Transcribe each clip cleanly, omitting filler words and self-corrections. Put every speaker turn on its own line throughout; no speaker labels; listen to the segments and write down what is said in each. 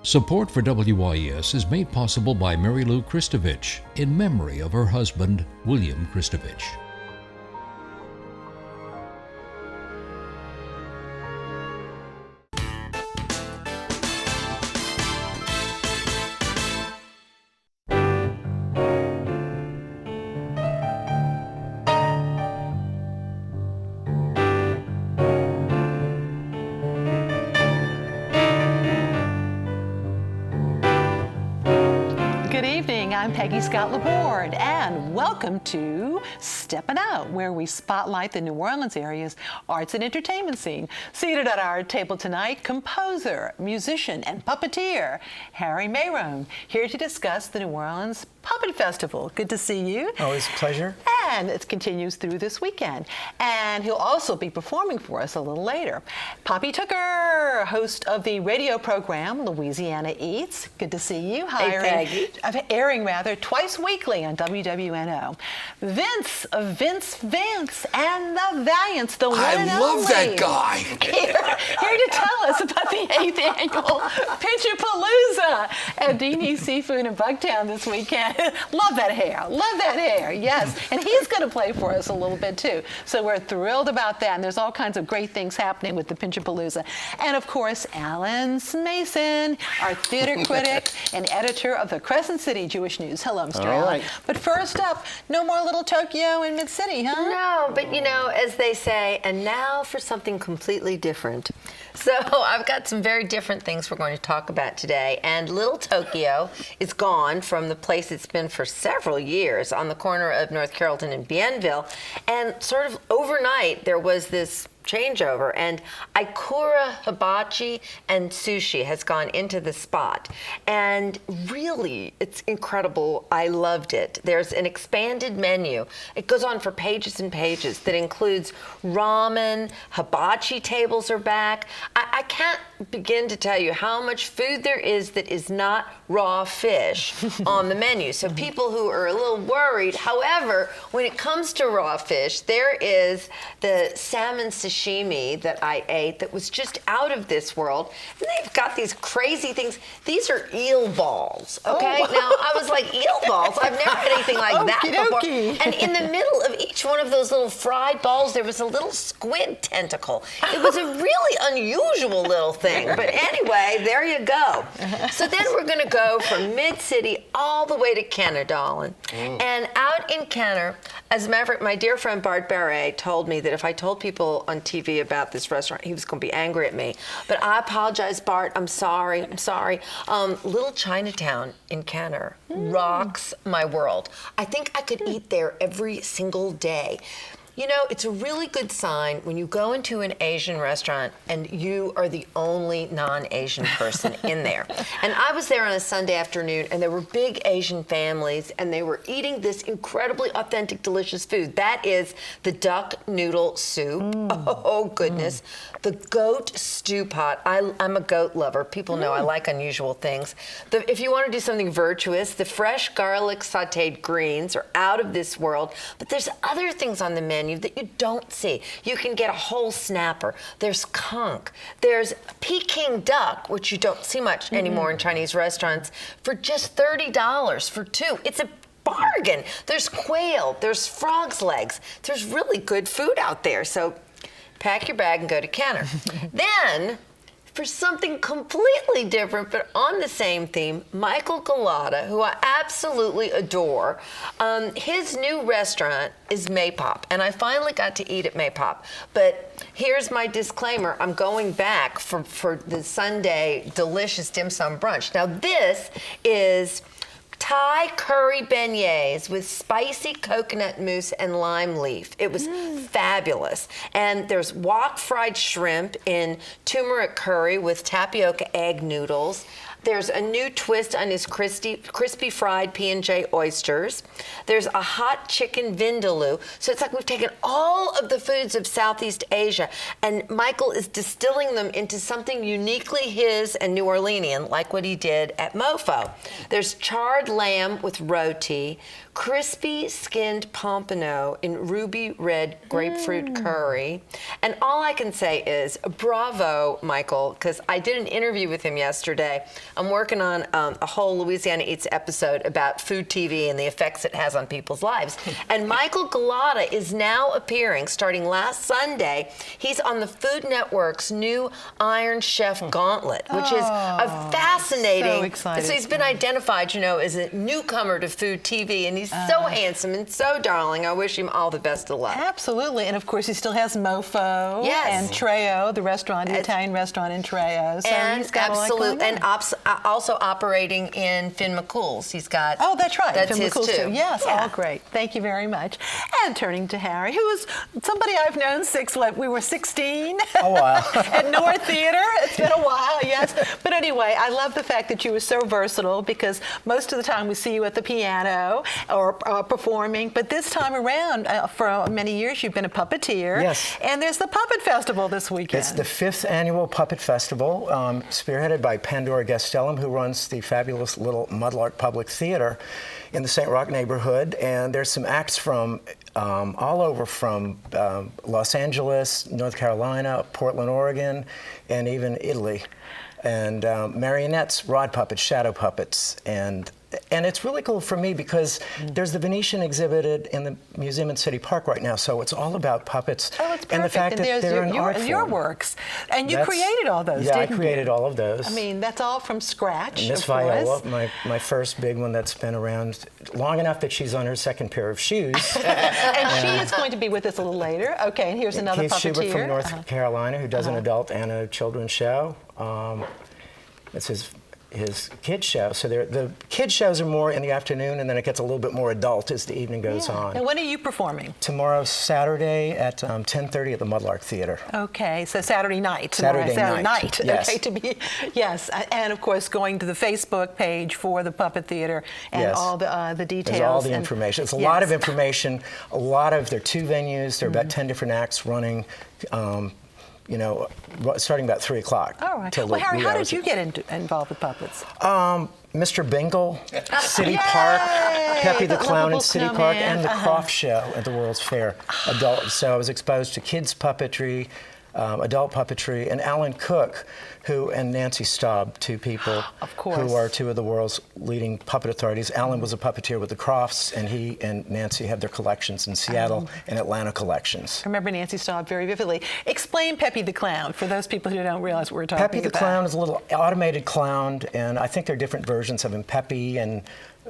Support for WYES is made possible by Mary Lou Kristovich in memory of her husband, William Kristovich.
I'm Peggy Scott Laborde, and welcome to Steppin Out, where we spotlight the New Orleans area's arts and entertainment scene. Seated at our table tonight, composer, musician, and puppeteer Harry Mayronne, here to discuss the New Orleans Puppet Festival. Good to see you.
Always a pleasure.
And it continues through this weekend. And he'll also be performing for us a little later. Poppy Tucker, host of the radio program Louisiana Eats. Good to see you.
Hey, Peggy.
Airing twice weekly on WWNO. Vance, Vance, and the Valiants, the one and only.
I love that guy.
Here to tell us about the 8th annual Pinchapalooza at Dini's Seafood in Bucktown this weekend. Love that hair, yes. And he's going to play for us a little bit too. So we're thrilled about that, and there's all kinds of great things happening with the Pinchapalooza. And of course, Alan Smason, our theater critic and editor of the Crescent City Jewish News. Hello, Mr. Allen.
Right.
But first up, no more little Tokyo in Mid-City, huh?
No, but you know, as they say, and now for something completely different. So I've got some very different things we're going to talk about today. And Little Tokyo is gone from the place it's been for several years on the corner of North Carrollton and Bienville. And sort of overnight, there was this changeover, and Ikura Hibachi and Sushi has gone into the spot, and really it's incredible. I loved it. There's an expanded menu. It goes on for pages and pages that includes ramen. Hibachi tables are back. I can't begin to tell you how much food there is that is not raw fish on the menu. So people who are a little worried, however, when it comes to raw fish, there is the salmon sashimi that I ate that was just out of this world. And they've got these crazy things. These are eel balls, okay?
Oh.
Now, I was like, eel balls? I've never had anything like that before. And in the middle of each one of those little fried balls, there was a little squid tentacle. It was a really unusual little thing. But anyway, there you go. So then we're going to go from Mid-City all the way to Kenner, darling. And out in Kenner, as a matter of fact, my dear friend Bart Barret told me that if I told people on TV about this restaurant, he was going to be angry at me. But I apologize, Bart. I'm sorry. Little Chinatown in Kenner rocks my world. I think I could eat there every single day. You know, it's a really good sign when you go into an Asian restaurant and you are the only non-Asian person in there. And I was there on a Sunday afternoon, and there were big Asian families, and they were eating this incredibly authentic, delicious food. That is the duck noodle soup. Oh, goodness. The goat stew pot. I'm a goat lover. People know I like unusual things. If you want to do something virtuous, the fresh garlic sautéed greens are out of this world. But there's other things on the menu that you don't see. You can get a whole snapper. There's conch. There's Peking duck, which you don't see much anymore in Chinese restaurants, for just $30 for two. It's a bargain. There's quail. There's frog's legs. There's really good food out there. So pack your bag and go to Kenner. Then, for something completely different, but on the same theme, Michael Galata, who I absolutely adore, his new restaurant is Maypop, and I finally got to eat at Maypop. But here's my disclaimer. I'm going back for the Sunday delicious dim sum brunch. Now, this is Thai curry beignets with spicy coconut mousse and lime leaf. It was fabulous. And there's wok fried shrimp in turmeric curry with tapioca egg noodles. There's a new twist on his crispy fried P&J oysters. There's a hot chicken vindaloo. So it's like we've taken all of the foods of Southeast Asia, and Michael is distilling them into something uniquely his and New Orleanian, like what he did at Mofo. There's charred lamb with roti, crispy skinned pompano in ruby red grapefruit curry. And all I can say is bravo, Michael, because I did an interview with him yesterday. I'm working on a whole Louisiana Eats episode about food TV and the effects it has on people's lives. And Michael Galata is now appearing, starting last Sunday. He's on the Food Network's new Iron Chef Gauntlet, which is a fascinating.
So excited.
So he's been identified, you know, as a newcomer to food TV, and he's so handsome and so darling. I wish him all the best of luck.
Absolutely, and of course he still has Mofo and Treo, the restaurant, the Italian restaurant in Treo. So
and
he's got
absolutely, and also operating in Finn McCool's. He's got.
Oh, that's right.
That's
Finn
his
McCool's
too.
Yes,
Yeah.
all great. Thank you very much. And turning to Harry, who is somebody I've known since we were 16.
Oh, wow.
At North Theater. It's been a while, yes. But anyway, I love the fact that you were so versatile, because most of the time we see you at the piano or performing, but this time around, for many years, you've been a puppeteer.
Yes.
And there's the Puppet Festival this weekend.
It's the 5th annual Puppet Festival, spearheaded by Pandora Gastelum, who runs the fabulous little Mudlark Public Theater in the St. Roch neighborhood. And there's some acts from all over, from Los Angeles, North Carolina, Portland, Oregon, and even Italy. And marionettes, rod puppets, shadow puppets, and it's really cool for me because there's the Venetian exhibited in the museum in City Park right now, so it's all about puppets.
Oh, it's perfect.
And the fact that they're an art
your
form.
works. And you created all those,
yeah,
didn't you?
I created all of those.
I mean, that's all from scratch,
And Miss
of course.
Viola, my first big one that's been around long enough that she's on her second pair of shoes.
And she is going to be with us a little later. Okay, and here's another
Keith
puppeteer.
Schubert from North Carolina, who does an adult and a children's show. It's his kids show. So the kids shows are more in the afternoon, and then it gets a little bit more adult as the evening goes on.
And when are you performing?
Tomorrow, Saturday at 10:30 at the Mudlark Theater.
Okay, so Saturday night.
Saturday night. Yes.
Okay, to be, yes, and of course going to the Facebook page for the Puppet Theater and all the details.
There's all the information. It's a lot of information. There are 2 venues. There are about 10 different acts running. You know, starting about 3 o'clock.
All right. Well, Harry, how did you get involved with puppets?
Mr. Bingle, City Park, Peppy the Clown in City Park, and the Croft Show at the World's Fair. Adult. So I was exposed to kids puppetry, adult puppetry, and Alan Cook, and Nancy Staub, 2 people who are 2 of the world's leading puppet authorities. Alan was a puppeteer with the Crofts, and he and Nancy have their collections in Seattle and Atlanta collections.
I remember Nancy Staub very vividly. Explain Peppy the Clown for those people who don't realize what we're talking about.
Peppy the Clown is a little automated clown, and I think there are different versions of him. Peppy and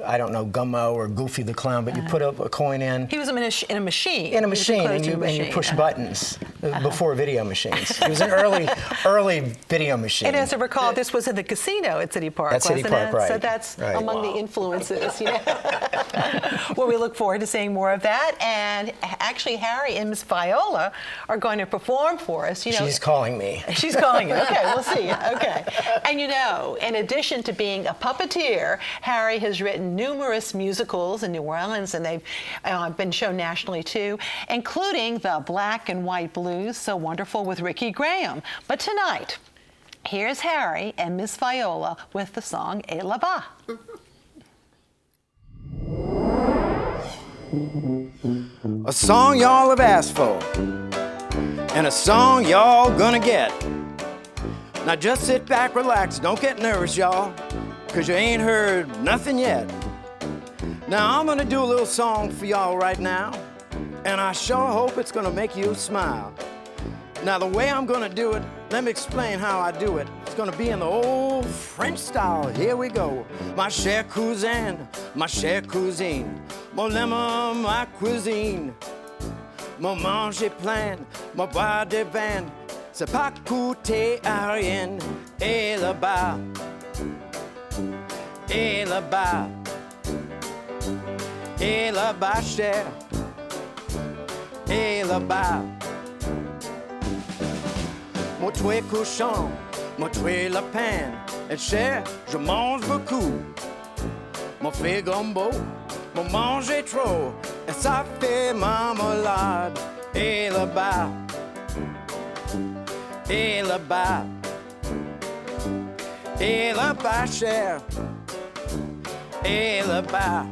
I don't know, Gummo or Goofy the Clown, but you put a coin in.
He was in a machine.
In a machine, and you push buttons before video machines. It was an early video machine.
And as I recall, this was in the casino at City Park,
wasn't it?
Right. So that's among the influences, you know. Well, we look forward to seeing more of that. And actually, Harry and Miss Viola are going to perform for us. You know,
she's calling me.
She's calling you. Okay, we'll see. Okay. And you know, in addition to being a puppeteer, Harry has written numerous musicals in New Orleans, and they've been shown nationally too, including the Black and White Blues, So Wonderful with Ricky Graham. But tonight, here's Harry and Miss Viola with the song Et là-bas.
A song y'all have asked for, and a song y'all gonna get. Now just sit back, relax, don't get nervous, y'all, 'cause you ain't heard nothing yet. Now I'm gonna do a little song for y'all right now, and I sure hope it's gonna make you smile. Now the way I'm gonna do it, let me explain how I do it. It's gonna be in the old French style. Here we go. Ma chère cousine, mon lemon, ma cuisine. Mon manger plein, mon boire des vins, c'est pas coûter à rien. Et là-bas, et là-bas, et là-bas, cher, et là-bas. Mon tué cochon, mon tué lapin, et cher, je mange beaucoup. Mon fait gombo, mon manger trop, et ça fait marmelade. Et là-bas, et là-bas, et là-bas, cher, et là-bas.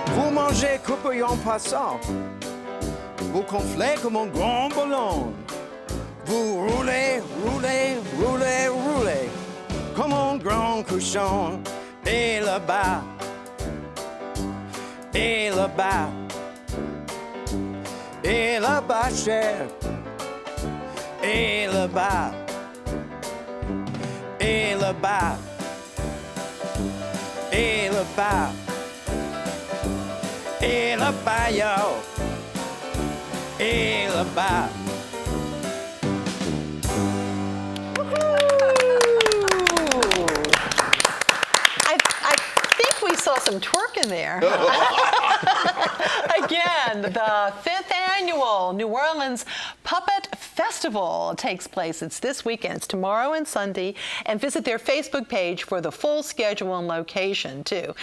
Vous mangez couper en passant. Vous gonflez comme un grand ballon. Vous roulez, roulez, roulez, roulez comme un grand cochon. Et là-bas, et là-bas, et là-bas, cher. Et là-bas, et là-bas, et là-bas, et là-bas, yo. Et là-bas.
I think we saw some twerk in there. Again, the 5th annual New Orleans Puppet Festival takes place. It's this weekend. It's tomorrow and Sunday. And visit their Facebook page for the full schedule and location, too.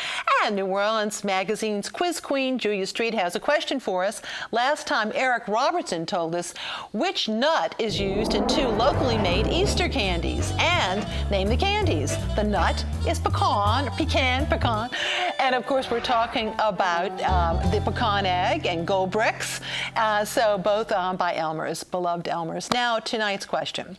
And New Orleans Magazine's quiz queen, Julia Street, has a question for us. Last time, Eric Robertson told us which nut is used in 2 locally made Easter candies. And name the candies. The nut is pecan. And, of course, we're talking about the pecan egg and gold bricks. So both by Elmer's, beloved Elmer's. Now, tonight's question.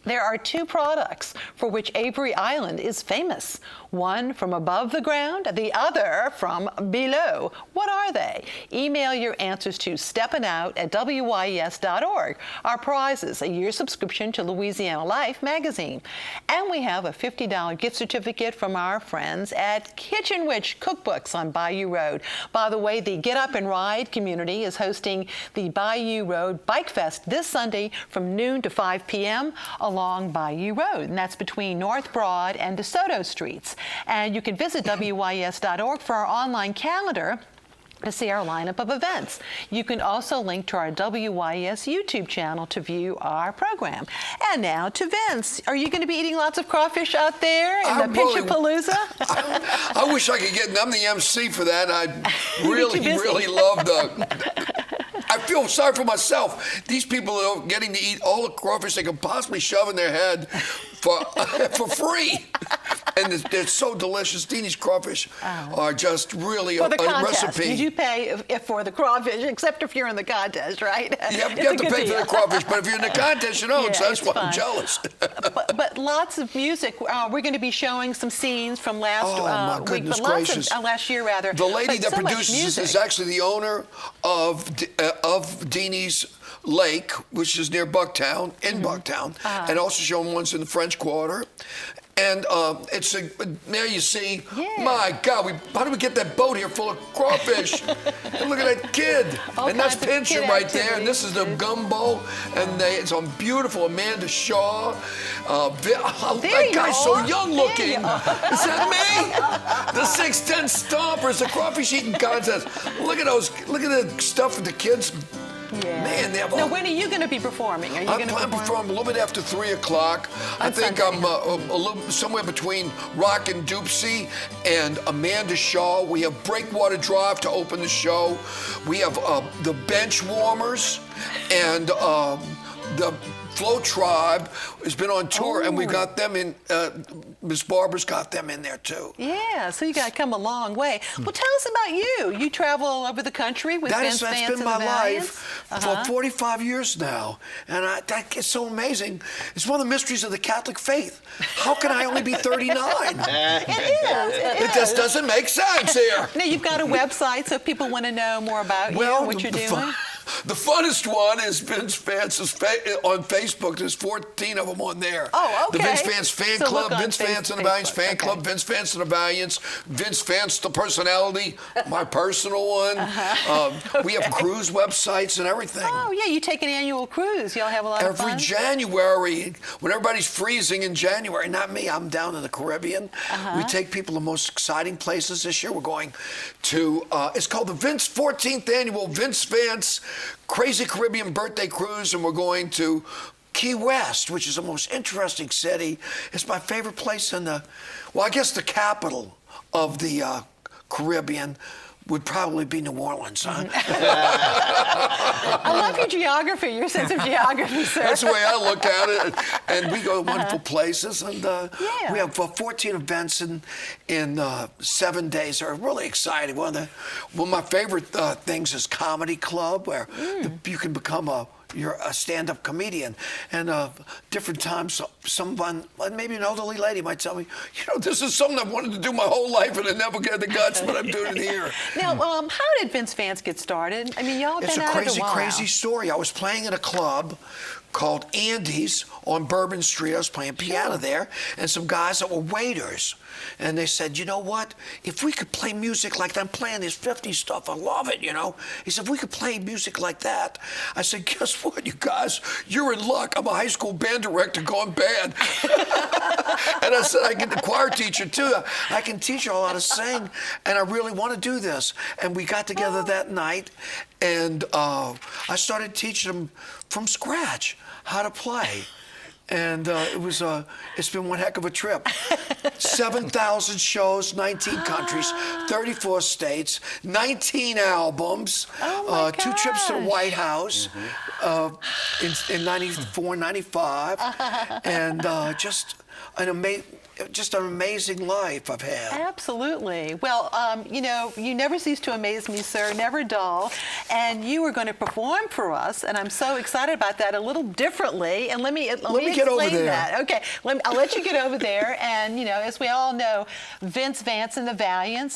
There are 2 products for which Avery Island is famous. One from above the ground, the other from below. What are they? Email your answers to steppinout@wyes.org. Our prizes, a year's subscription to Louisiana Life magazine. And we have a $50 gift certificate from our friends at Kitchen Witch Cookbooks on Bayou Road. By the way, the Get Up and Ride community is hosting the Bayou Road Bike Fest this Sunday from noon to 5 p.m. along Bayou Road, and that's between North Broad and DeSoto Streets. And you can visit WYS.org for our online calendar to see our lineup of events. You can also link to our WYS YouTube channel to view our program. And now to Vince. Are you going to be eating lots of crawfish out there in the Pinchapalooza?
I wish I could get, and I'm the MC for that. I really love I feel sorry for myself. These people are getting to eat all the crawfish they can possibly shove in their head for free. And they're so delicious. Deanie's crawfish are just really
for the
a
contest.
recipe.
You do pay for the crawfish, except if you're in the contest, right?
You have to pay for the crawfish, but if you're in the contest, you don't. So that's why I'm jealous.
but lots of music. We're going to be showing some scenes from last week, but last year rather.
The lady that produces this is actually the owner of Deanie's Lake, which is near Bucktown, Bucktown, and also showing ones in the French Quarter. And there you see, my God, how did we get that boat here full of crawfish? And look at that kid. And that's Pincher right there. And this is the gumbo. And it's on beautiful Amanda Shaw. That guy's so young looking. Is that me? The 6'10" Stompers, the crawfish eating contest. Look at the stuff that the kids.
Yeah.
Man, they have
now, when are you going to be performing? Are you going to
perform a little bit after 3 o'clock. I think I'm a little somewhere between Rock and Doopsie and Amanda Shaw. We have Breakwater Drive to open the show. We have the Bench Warmers and the Flow Tribe has been on tour, and we got them in. Miss Barbara's got them in there too.
Yeah, so you got to come a long way. Well, tell us about you. You travel all over the country with Vance and Mayronne. That's been my life
for 45 years now, and that is so amazing. It's one of the mysteries of the Catholic faith. How can I only be 39? It just doesn't make sense here.
Now you've got a website, so if people want to know more about you and what you're doing.
The funnest one is Vince Vance's on Facebook. There's 14 of them on there.
Oh, okay.
The Vince Vance Fan Club, Vince Vance and the Valiants Fan Club, Vince Vance and the Valiants, Vince Vance the Personality, my personal one. We have cruise websites and everything.
Oh, yeah, you take an annual cruise. Y'all have a lot of fun.
Every January, when everybody's freezing in January, not me, I'm down in the Caribbean. We take people to the most exciting places this year. We're going to, it's called the 14th Annual Vince Vance Crazy Caribbean Birthday Cruise, and we're going to Key West, which is the most interesting city. It's my favorite place in the capital of the Caribbean. would probably be New Orleans, huh?
I love your geography, your sense of geography, sir.
That's the way I look at it. And we go to wonderful places. And we have 14 events in 7 days. They're really exciting. One of my favorite things is Comedy Club, where you can become you're a stand-up comedian, and different times, someone, maybe an elderly lady, might tell me, this is something I've wanted to do my whole life, and I never get the guts, but I'm doing it here.
Now, how did Vince Vance get started? I mean, y'all have been at it a while.
It's a crazy story. I was playing in a club called Andy's on Bourbon Street. I was playing piano there, and some guys that were waiters. And they said, you know what? If we could play music like that, I'm playing this 50s stuff, I love it, He said, if we could play music like that. I said, guess what, you guys? You're in luck. I'm a high school band director going bad. And I said, I can the choir teacher too. I can teach you all how to sing, and I really want to do this. And we got together that night, and I started teaching them from scratch how to play. And it's been one heck of a trip. 7,000 shows, 19 countries, 34 states, 19 albums, 2 trips to the White House in 94, 95, and just an amazing life I've had.
Absolutely. Well, you never cease to amaze me, sir, never dull. And you are going to perform for us, and I'm so excited about that a little differely. And let me
get over there.
That. Okay, I'll let you get over there. And, as we all know, Vince Vance and the Valiants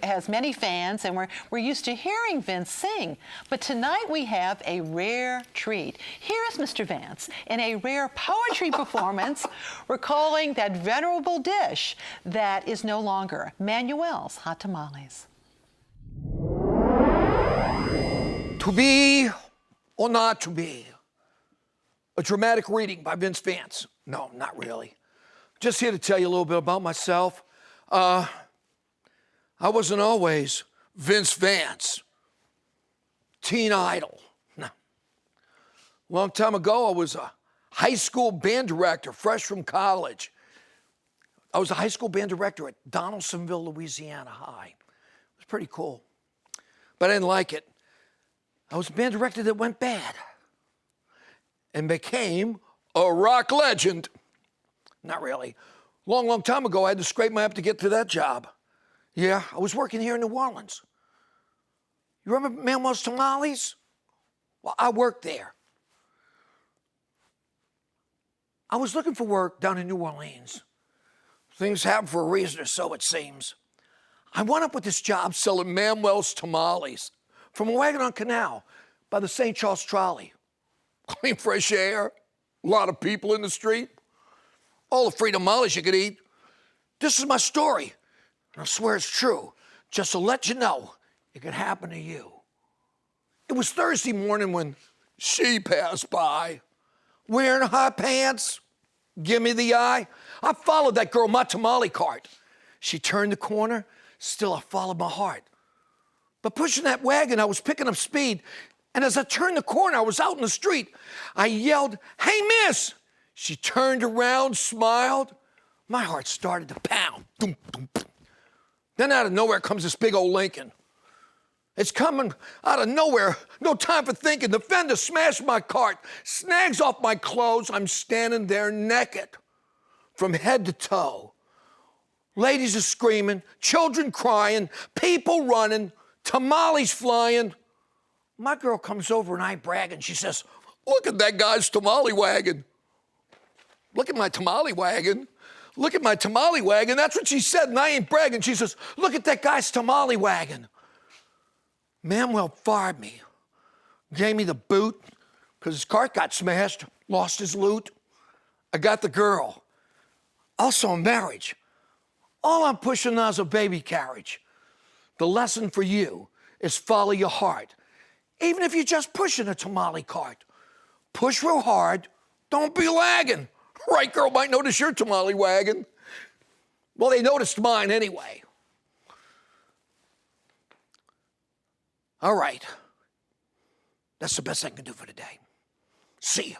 has many fans, and we're used to hearing Vince sing. But tonight we have a rare treat. Here is Mr. Vance in a rare poetry performance recalling that venerable dish that is no longer Manuel's hot tamales.
To be or not to be? A dramatic reading by Vince Vance. No, not really. Just here to tell you a little bit about myself. I wasn't always Vince Vance, teen idol. No. Long time ago, I was a high school band director, fresh from college. I was a high school band director at Donaldsonville, Louisiana High. It was pretty cool. But I didn't like it. I was a band director that went bad and became a rock legend. Not really. Long time ago, I had to scrape my up to get to that job. Yeah, I was working here in New Orleans. You remember Manuel's Tamales? Well, I worked there. I was looking for work down in New Orleans. Things happen for a reason, or so it seems. I wound up with this job selling Manuel's Tamales from a wagon on canal by the St. Charles Trolley. Clean, fresh air, a lot of people in the street, all the free tamales you could eat. This is my story, and I swear it's true. Just to let you know, it could happen to you. It was Thursday morning when she passed by, wearing hot pants, give me the eye. I followed that girl, my tamale cart. She turned the corner, still I followed my heart. But pushing that wagon, I was picking up speed. And as I turned the corner, I was out in the street. I yelled, "Hey, miss!" She turned around, smiled. My heart started to pound. Doom, doom, doom. Then out of nowhere comes this big old Lincoln. It's coming out of nowhere, no time for thinking. The fender smashed my cart, snags off my clothes. I'm standing there naked from head to toe. Ladies are screaming, children crying, people running, tamales flying. My girl comes over and I brag and she says, "Look at that guy's tamale wagon. Look at my tamale wagon. Look at my tamale wagon." That's what she said, and I ain't bragging. She says, "Look at that guy's tamale wagon." Manuel fired me, gave me the boot because his cart got smashed, lost his loot. I got the girl. Also a marriage. All I'm pushing now is a baby carriage. The lesson for you is follow your heart. Even if you're just pushing a tamale cart, push real hard, don't be lagging. Right girl might notice your tamale wagon. Well, they noticed mine anyway. All right. That's the best I can do for today. See you.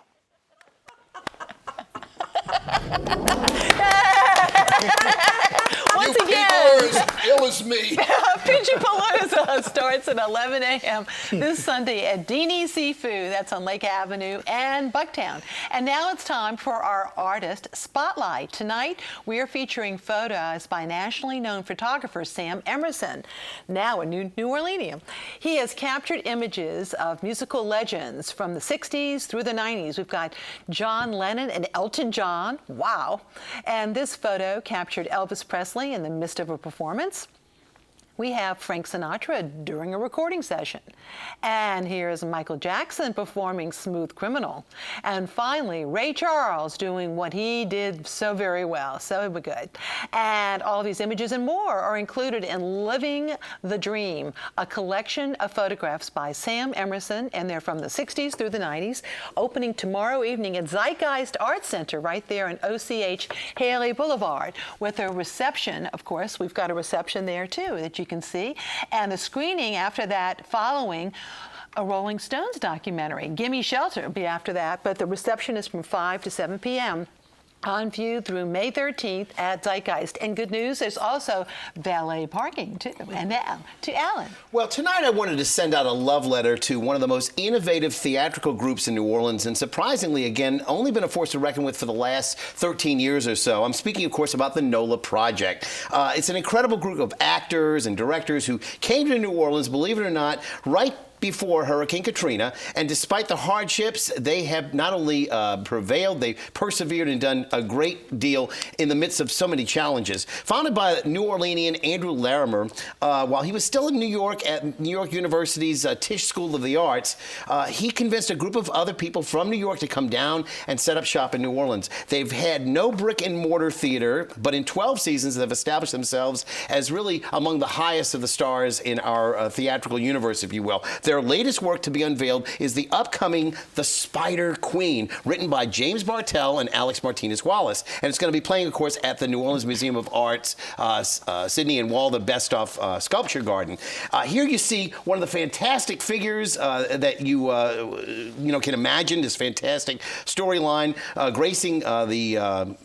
Once
you
again.
people are as ill was me.
Pitchapalooza starts at 11 a.m. this Sunday at Dini's Seafood. That's on Lake Avenue and Bucktown. And now it's time for our Artist Spotlight. Tonight, we are featuring photos by nationally known photographer Sam Emerson, now a New Orleanian. He has captured images of musical legends from the 60s through the 90s. We've got John Lennon and Elton John. Wow. And this photo captured Elvis Presley in the midst of a performance. We have Frank Sinatra during a recording session. And here's Michael Jackson performing Smooth Criminal. And finally, Ray Charles doing what he did so very well, so good. And all these images and more are included in Living the Dream, a collection of photographs by Sam Emerson, and they're from the 60s through the 90s, opening tomorrow evening at Zeitgeist Art Center right there in OCH Haley Boulevard with a reception. Of course, we've got a reception there too that you can see, and the screening after that following a Rolling Stones documentary. Gimme Shelter will be after that, but the reception is from 5 to 7 p.m. on view through May 13th at Zeitgeist. And good news, there's also valet parking too. And now to Alan.
Well, tonight I wanted to send out a love letter to one of the most innovative theatrical groups in New Orleans, and surprisingly, again, only been a force to reckon with for the last 13 years or so. I'm speaking, of course, about the NOLA Project. It's an incredible group of actors and directors who came to New Orleans, believe it or not, right before Hurricane Katrina, and despite the hardships, they have not only prevailed, they persevered and done a great deal in the midst of so many challenges. Founded by New Orleanian Andrew Larimer, while he was still in New York at New York University's Tisch School of the Arts, he convinced a group of other people from New York to come down and set up shop in New Orleans. They've had no brick and mortar theater, but in 12 seasons they've established themselves as really among the highest of the stars in our theatrical universe, if you will. Their latest work to be unveiled is the upcoming The Spider Queen, written by James Bartell and Alex Martinez Wallace. And it's going to be playing, of course, at the New Orleans Museum of Art's Sidney and Waldo Bestoff Sculpture Garden. Here you see one of the fantastic figures that you can imagine, this fantastic storyline gracing the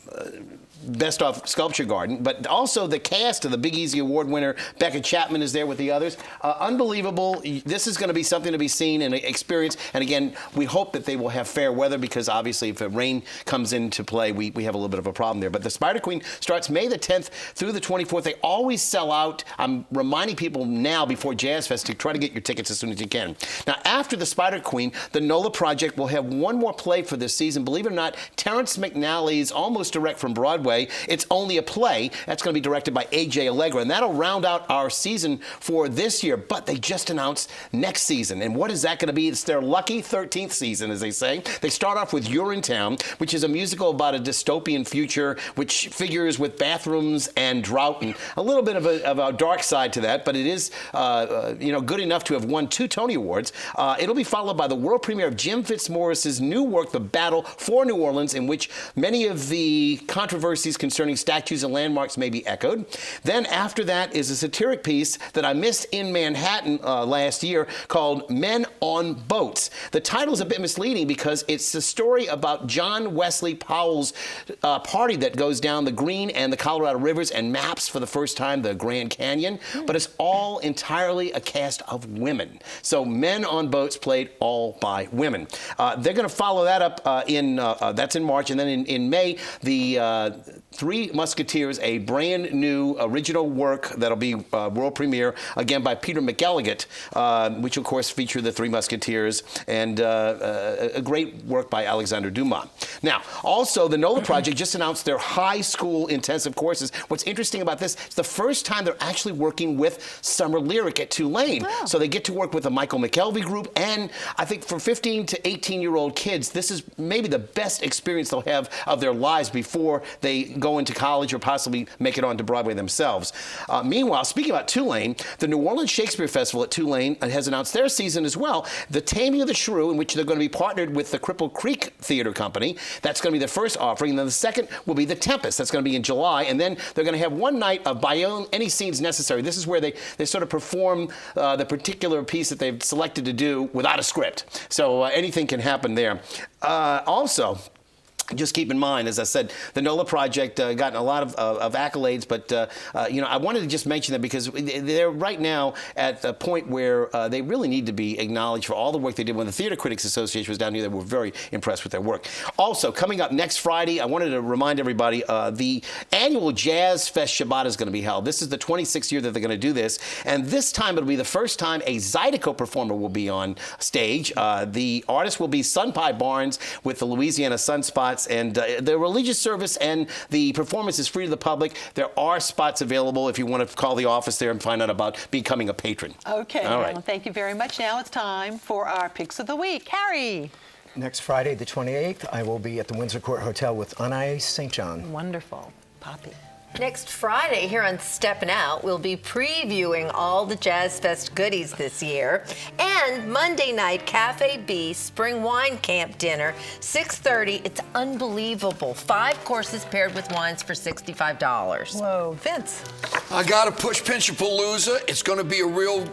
Bestoff Sculpture Garden, but also the cast of the Big Easy Award winner Becca Chapman is there with the others. Unbelievable. This is going to be something to be seen and experienced. And again, we hope that they will have fair weather, because obviously if rain comes into play, we have a little bit of a problem there. But the Spider Queen starts May the 10th through the 24th. They always sell out. I'm reminding people now before Jazz Fest to try to get your tickets as soon as you can. Now, after the Spider Queen, the NOLA Project will have one more play for this season. Believe it or not, Terrence McNally's almost direct from Broadway. It's only a play. That's going to be directed by A.J. Allegra, and that'll round out our season for this year. But they just announced next season, and what is that going to be? It's their lucky 13th season, as they say. They start off with You're in Town, which is a musical about a dystopian future, which figures with bathrooms and drought, and a little bit of a dark side to that, but it is good enough to have won 2 Tony Awards. It'll be followed by the world premiere of Jim Fitzmaurice's new work, The Battle for New Orleans, in which many of the controversies concerning statues and landmarks may be echoed. Then after that is a satiric piece that I missed in Manhattan last year called Men on Boats. The title is a bit misleading because it's the story about John Wesley Powell's party that goes down the Green and the Colorado Rivers and maps for the first time the Grand Canyon, but it's all entirely a cast of women. So Men on Boats played all by women. They're going to follow that up that's in March, and then in May, the Three Musketeers, a brand new original work that'll be world premiere, again by Peter McElligott, which of course feature the Three Musketeers, and a great work by Alexander Dumas. Now, also the NOLA Project just announced their high school intensive courses. What's interesting about this, it's the first time they're actually working with Summer Lyric at Tulane. Wow. So they get to work with the Michael McKelvey group, and I think for 15 to 18-year-old kids, this is maybe the best experience they'll have of their lives before they go into college or possibly make it onto Broadway themselves. Meanwhile, speaking about Tulane, the New Orleans Shakespeare Festival at Tulane has announced their season as well. The Taming of the Shrew, in which they're going to be partnered with the Cripple Creek Theater Company. That's going to be their first offering. And then the second will be The Tempest. That's going to be in July. And then they're going to have one night of By Any Scenes Necessary. This is where they sort of perform the particular piece that they've selected to do without a script. So anything can happen there. Also, just keep in mind, as I said, the NOLA project gotten a lot of accolades, but I wanted to just mention that because they're right now at a point where they really need to be acknowledged for all the work they did. When the Theater Critics Association was down here, they were very impressed with their work. Also, coming up next Friday, I wanted to remind everybody the annual Jazz Fest Shabbat is going to be held. This is the 26th year that they're going to do this, and this time it'll be the first time a Zydeco performer will be on stage. The artist will be Sun Pie Barnes with the Louisiana Sunspots. And the religious service and the performance is free to the public. There are spots available if you want to call the office there and find out about becoming a patron.
Okay,
all right.
Well, thank you very much. Now it's time for our Picks of the Week. Harry.
Next Friday, the 28th, I will be at the Windsor Court Hotel with Anais St. John.
Wonderful. Poppy.
Next Friday, here on Steppin Out, we'll be previewing all the Jazz Fest goodies this year. And Monday night, Cafe B Spring Wine Camp Dinner, 6:30. It's unbelievable. 5 courses paired with wines for $65.
Whoa, Vince.
I got to push Pinchapalooza. It's going to be a real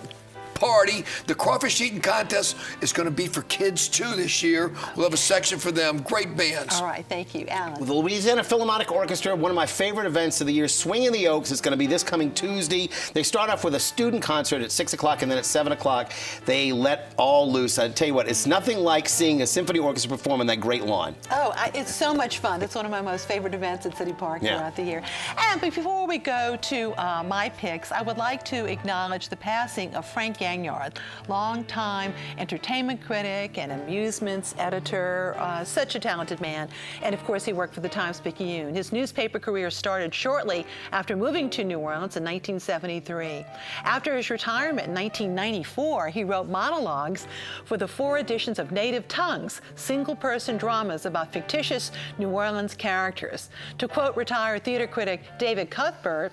party. The crawfish eating contest is going to be for kids too this year. We'll have a section for them. Great bands.
All right, thank you, Alan.
With the Louisiana Philharmonic Orchestra, one of my favorite events of the year, Swinging the Oaks, is going to be this coming Tuesday. They start off with a student concert at 6 o'clock, and then at 7 o'clock, they let all loose. I tell you what, it's nothing like seeing a symphony orchestra perform on that great lawn.
Oh, it's so much fun. It's one of my most favorite events at City Park throughout the year. And before we go to my picks, I would like to acknowledge the passing of Frank Gagnard, longtime entertainment critic and amusements editor, such a talented man. And of course, he worked for the Times-Picayune. His newspaper career started shortly after moving to New Orleans in 1973. After his retirement in 1994, he wrote monologues for the 4 editions of Native Tongues, single-person dramas about fictitious New Orleans characters. To quote retired theater critic David Cuthbert,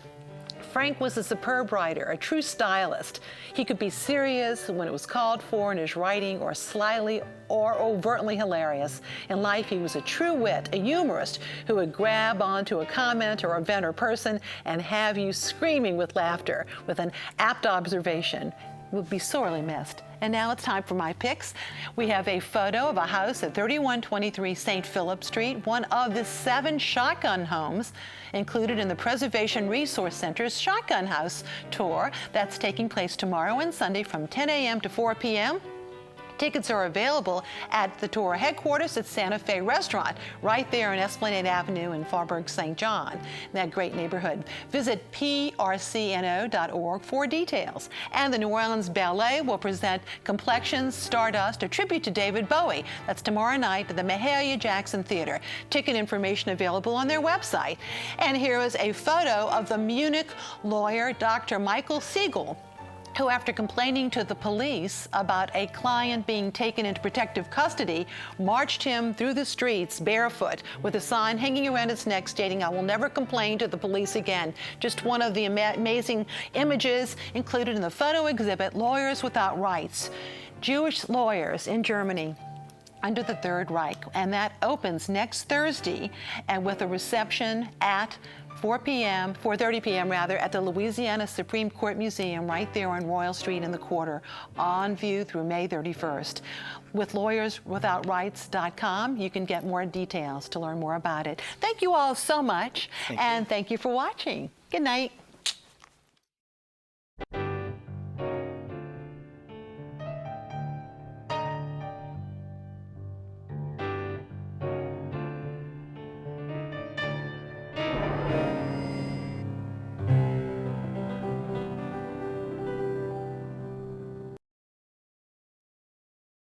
Frank was a superb writer, a true stylist. He could be serious when it was called for in his writing, or slyly or overtly hilarious. In life, he was a true wit, a humorist who would grab onto a comment or event or person and have you screaming with laughter with an apt observation. Will be sorely missed. And now it's time for my picks. We have a photo of a house at 3123 St. Philip Street, one of the 7 shotgun homes included in the Preservation Resource Center's Shotgun House tour. That's taking place tomorrow and Sunday from 10 a.m. to 4 p.m. Tickets are available at the tour headquarters at Santa Fe Restaurant, right there on Esplanade Avenue in Faubourg St. John, in that great neighborhood. Visit prcno.org for details. And the New Orleans Ballet will present Complexions Stardust, a tribute to David Bowie. That's tomorrow night at the Mahalia Jackson Theater. Ticket information available on their website. And here is a photo of the Munich lawyer, Dr. Michael Siegel, who, after complaining to the police about a client being taken into protective custody, marched him through the streets barefoot with a sign hanging around his neck stating, "I will never complain to the police again." Just one of the amazing images included in the photo exhibit, Lawyers Without Rights, Jewish lawyers in Germany under the Third Reich. And that opens next Thursday, and with a reception at 4:30 p.m. at the Louisiana Supreme Court Museum right there on Royal Street in the Quarter, on view through May 31st. With LawyersWithoutRights.com, you can get more details to learn more about it. Thank you all so much, and thank you for watching. Good night.